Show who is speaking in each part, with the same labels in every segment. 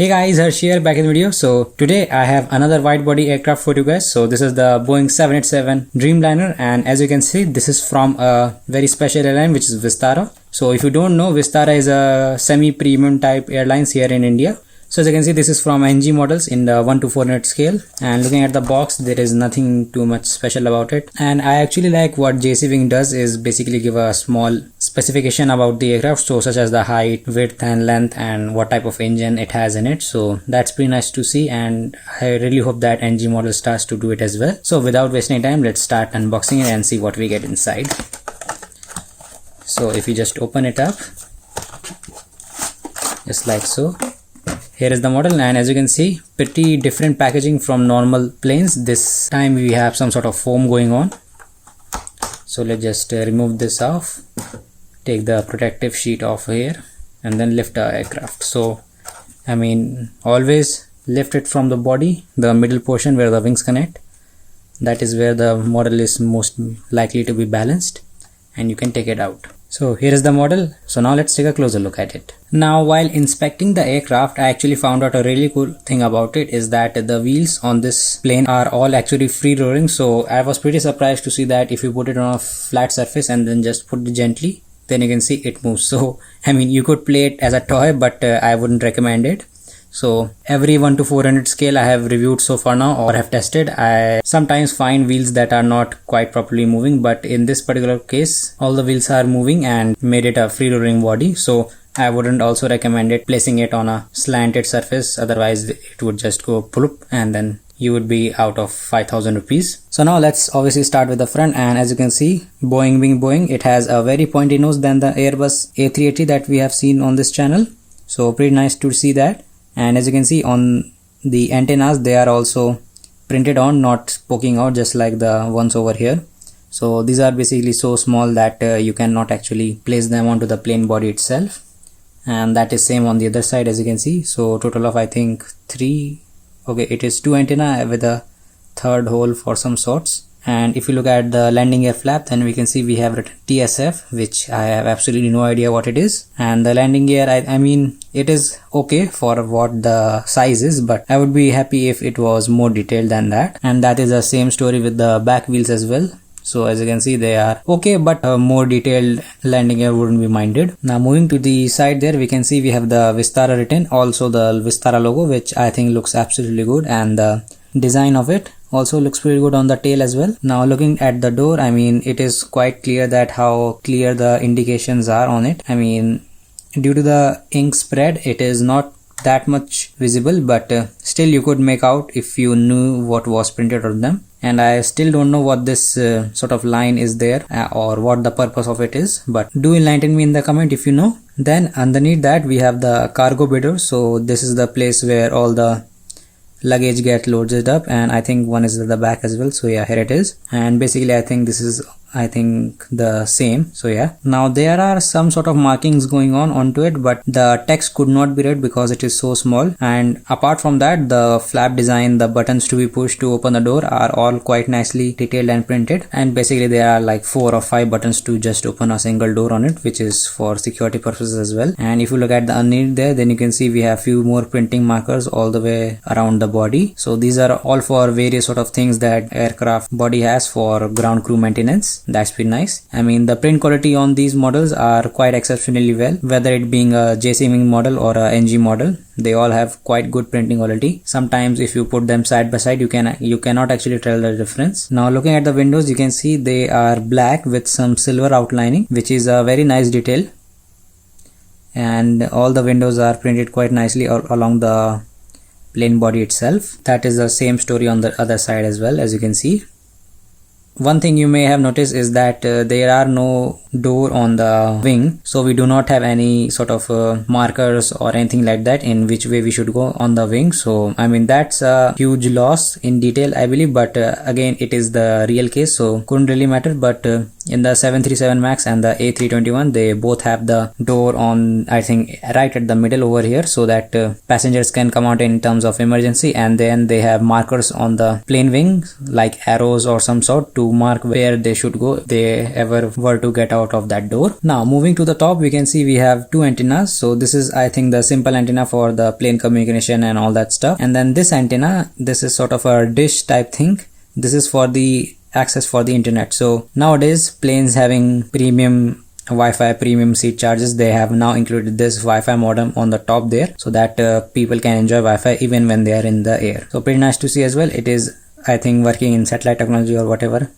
Speaker 1: Hey guys, Harsh here, back in the video. So today I have another wide body aircraft for you guys. So this is the Boeing 787 Dreamliner, and as you can see, this is from a very special airline which is Vistara. So if you don't know, Vistara is a semi-premium type airlines here in India. So as you can see, this is from NG models in the 1 to 400 scale, and looking at the box, there is nothing too much special about it. And I actually like what JC Wing does is basically give a small specification about the aircraft, so such as the height, width and length and what type of engine it has in it. So that's pretty nice to see, and I really hope that NG model starts to do it as well. So without wasting time, let's start unboxing it and see what we get inside. So if you just open it up, just like so. Here is the model, and as you can see, pretty different packaging from normal planes. This time we have some sort of foam going on. So let's just remove this off, take the protective sheet off here, and then lift our aircraft. So I mean, always lift it from the body, the middle portion where the wings connect. That is where the model is most likely to be balanced, and you can take it out. So here is the model. So now let's take a closer look at it. Now while inspecting the aircraft, I actually found out a really cool thing about it is that the wheels on this plane are all actually free rolling. So I was pretty surprised to see that if you put it on a flat surface and then just put it gently, then you can see it moves. So I mean, you could play it as a toy, but I wouldn't recommend it. So every 1 to 400 scale I have reviewed so far now or have tested, I sometimes find wheels that are not quite properly moving, but in this particular case all the wheels are moving and made it a free rolling body. So I wouldn't also recommend it placing it on a slanted surface, otherwise it would just go ploop and then you would be out of 5,000 rupees. So now let's obviously start with the front, and as you can see, Boeing, it has a very pointy nose than the Airbus A380 that we have seen on this channel. So pretty nice to see that. And as you can see on the antennas, they are also printed on, not poking out just like the ones over here. So these are basically so small that you cannot actually place them onto the plane body itself, and that is same on the other side, as you can see. So total of I think 3, okay, it is 2 antenna with a third hole for some sorts. And if you look at the landing gear flap, then we can see we have written TSF, which I have absolutely no idea what it is. And the landing gear, I mean, it is okay for what the size is, but I would be happy if it was more detailed than that. And that is the same story with the back wheels as well. So as you can see, they are okay, but more detailed landing gear wouldn't be minded. Now moving to the side there, we can see we have the Vistara written, also the Vistara logo, which I think looks absolutely good, and the design of it also looks pretty good on the tail as well. Now looking at the door, I mean, it is quite clear that how clear the indications are on it. I mean, due to the ink spread, it is not that much visible, but still you could make out if you knew what was printed on them. And I still don't know what this sort of line is there or what the purpose of it is, but do enlighten me in the comment if you know. Then underneath that we have the cargo bay door. So this is the place where all the luggage get loaded up, and I think one is at the back as well. So yeah, here it is. And basically I think this is the same. So yeah, now there are some sort of markings going on onto it, but the text could not be read because it is so small. And apart from that, the flap design, the buttons to be pushed to open the door are all quite nicely detailed and printed. And basically there are like 4 or 5 buttons to just open a single door on it, which is for security purposes as well. And if you look at the underneath there, then you can see we have few more printing markers all the way around the body. So these are all for various sort of things that aircraft body has for ground crew maintenance. That's pretty nice. I mean, the print quality on these models are quite exceptionally well, whether it being a JC Wing model or a NG model. They all have quite good printing quality. Sometimes if you put them side by side, you cannot actually tell the difference. Now looking at the windows, you can see they are black with some silver outlining, which is a very nice detail. And all the windows are printed quite nicely along the plane body itself. That is the same story on the other side as well, as you can see. One thing you may have noticed is that there are no door on the wing, so we do not have any sort of markers or anything like that in which way we should go on the wing. So I mean, that's a huge loss in detail, I believe, but again, it is the real case, so couldn't really matter. But in the 737 Max and the A321, they both have the door on, I think, right at the middle over here, so that passengers can come out in terms of emergency. And then they have markers on the plane wing like arrows or some sort to mark where they should go if they ever were to get out out of that door. Now moving to the top, we can see we have two antennas. So this is, I think, the simple antenna for the plane communication and all that stuff. And then this antenna, this is sort of a dish type thing. This is for the access for the internet. So nowadays planes having premium Wi-Fi, premium seat charges, they have now included this Wi-Fi modem on the top there, so that people can enjoy Wi-Fi even when they are in the air. So pretty nice to see as well. It is, I think, working in satellite technology or whatever,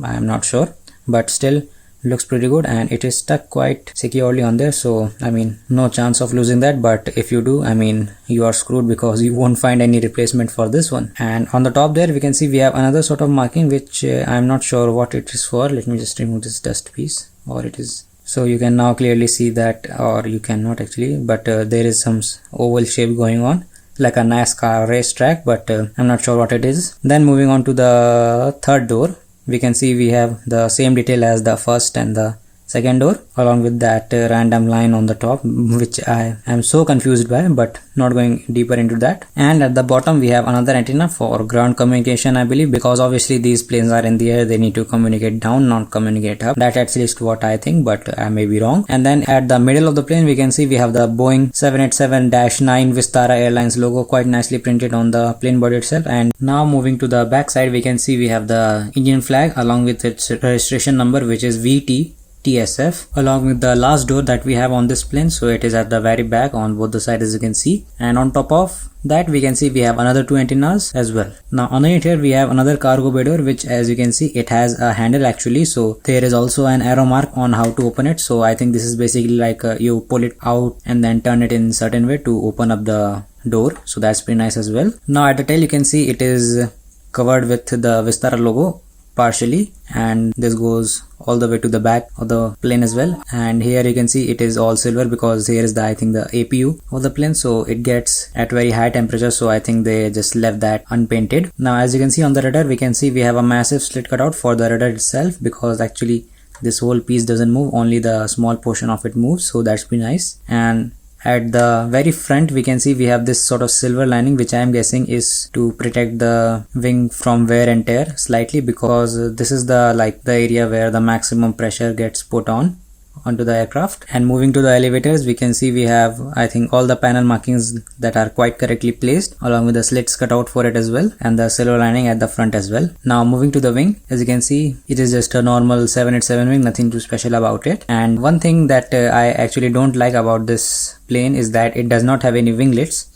Speaker 1: I am not sure, but still looks pretty good, and it is stuck quite securely on there. So I mean, no chance of losing that, but if you do, I mean, you are screwed because you won't find any replacement for this one. And on the top there we can see we have another sort of marking, which I'm not sure what it is for. Let me just remove this dust piece, or it is, so you can now clearly see that, or you cannot actually, but there is some oval shape going on like a NASCAR racetrack, but I'm not sure what it is. Then moving on to the third door, we can see we have the same detail as the first and the second door, along with that random line on the top, which I am so confused by, but not going deeper into that. And at the bottom we have another antenna for ground communication, I believe, because obviously these planes are in the air, they need to communicate down, not communicate up. That's at least what I think, but I may be wrong. And then at the middle of the plane we can see we have the Boeing 787-9 Vistara Airlines logo quite nicely printed on the plane body itself. And now moving to the back side, we can see we have the Indian flag along with its registration number, which is VT-TSF, along with the last door that we have on this plane. So it is at the very back on both the sides, as you can see. And on top of that we can see we have another two antennas as well. Now underneath here we have another cargo bay door, which, as you can see, it has a handle actually, so there is also an arrow mark on how to open it. So I think this is basically like you pull it out and then turn it in certain way to open up the door. So that's pretty nice as well. Now at the tail you can see it is covered with the Vistara logo partially, and this goes all the way to the back of the plane as well. And here you can see it is all silver because here is the, I think, the APU of the plane, so it gets at very high temperature, so I think they just left that unpainted. Now as you can see on the rudder, we can see we have a massive slit cutout for the rudder itself, because actually this whole piece doesn't move, only the small portion of it moves, so that's pretty nice. And at the very front we can see we have this sort of silver lining, which I am guessing is to protect the wing from wear and tear slightly, because this is the area where the maximum pressure gets put onto the aircraft. And moving to the elevators, we can see we have, I think, all the panel markings that are quite correctly placed, along with the slits cut out for it as well, and the silver lining at the front as well. Now moving to the wing, as you can see, it is just a normal 787 wing, nothing too special about it. And one thing that I actually don't like about this plane is that it does not have any winglets.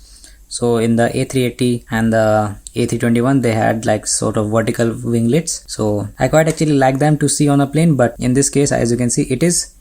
Speaker 1: So in the A380 and the A321 they had like sort of vertical winglets, so I quite actually like them to see on a plane, but in this case, as you can see, it is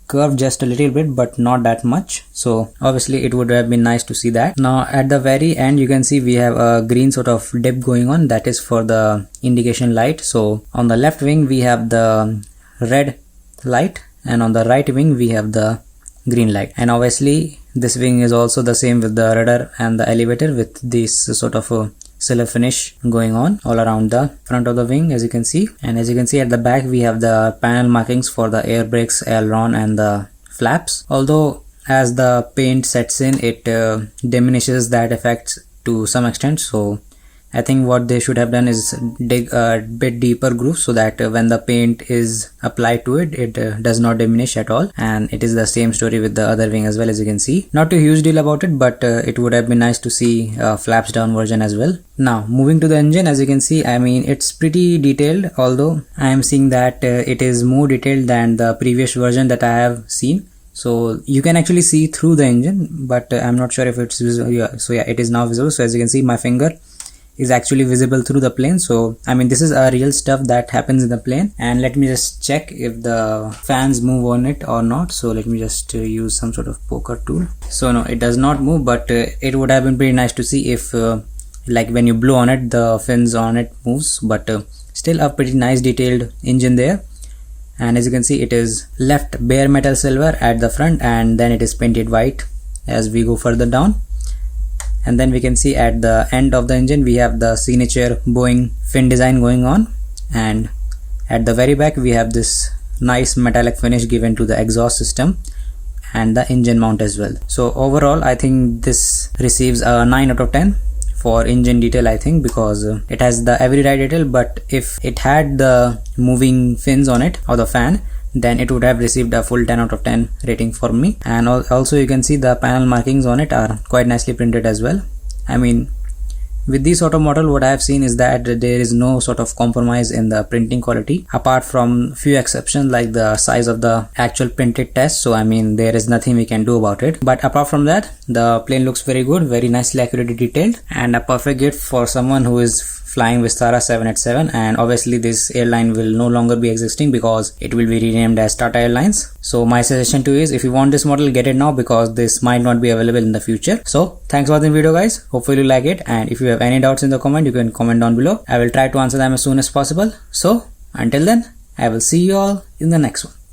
Speaker 1: curved just a little bit, but not that much, so obviously it would have been nice to see that. Now at the very end you can see we have a green sort of dip going on, that is for the indication light. So on the left wing we have the red light, and on the right wing we have the green light. And obviously this wing is also the same with the rudder and the elevator, with this sort of a silver finish going on all around the front of the wing, as you can see. And as you can see at the back we have the panel markings for the air brakes, aileron and the flaps, although as the paint sets in it diminishes that effect to some extent. So I think what they should have done is dig a bit deeper groove, so that when the paint is applied to it, it does not diminish at all. And it is the same story with the other wing as well, as you can see. Not a huge deal about it, but it would have been nice to see flaps down version as well. Now moving to the engine, as you can see, I mean, it's pretty detailed, although I am seeing that it is more detailed than the previous version that I have seen. So you can actually see through the engine, but I'm not sure if it's visible. Yeah, so yeah, it is now visible. So as you can see, my finger is actually visible through the plane. So I mean, this is a real stuff that happens in the plane. And let me just check if the fans move on it or not. So let me just use some sort of poker tool. So no, it does not move, but it would have been pretty nice to see if like when you blow on it, the fins on it moves. But still a pretty nice detailed engine there. And as you can see, it is left bare metal silver at the front, and then it is painted white as we go further down. And then we can see at the end of the engine we have the signature Boeing fin design going on, and at the very back we have this nice metallic finish given to the exhaust system and the engine mount as well. So overall I think this receives a 9 out of 10 for engine detail, I think, because it has the everyday detail, but if it had the moving fins on it or the fan, then it would have received a full 10 out of 10 rating for me. And also you can see the panel markings on it are quite nicely printed as well. I mean, with this sort of model, what I have seen is that there is no sort of compromise in the printing quality, apart from few exceptions like the size of the actual printed test. So I mean, there is nothing we can do about it. But apart from that, the plane looks very good, very nicely accurately detailed, and a perfect gift for someone who is flying Vistara 787. And obviously this airline will no longer be existing because it will be renamed as Tata Airlines. So my suggestion to you is, if you want this model, get it now, because this might not be available in the future. So thanks for watching the video, guys. Hopefully you like it, and if you have any doubts in the comment, you can comment down below. I will try to answer them as soon as possible. So until then, I will see you all in the next one.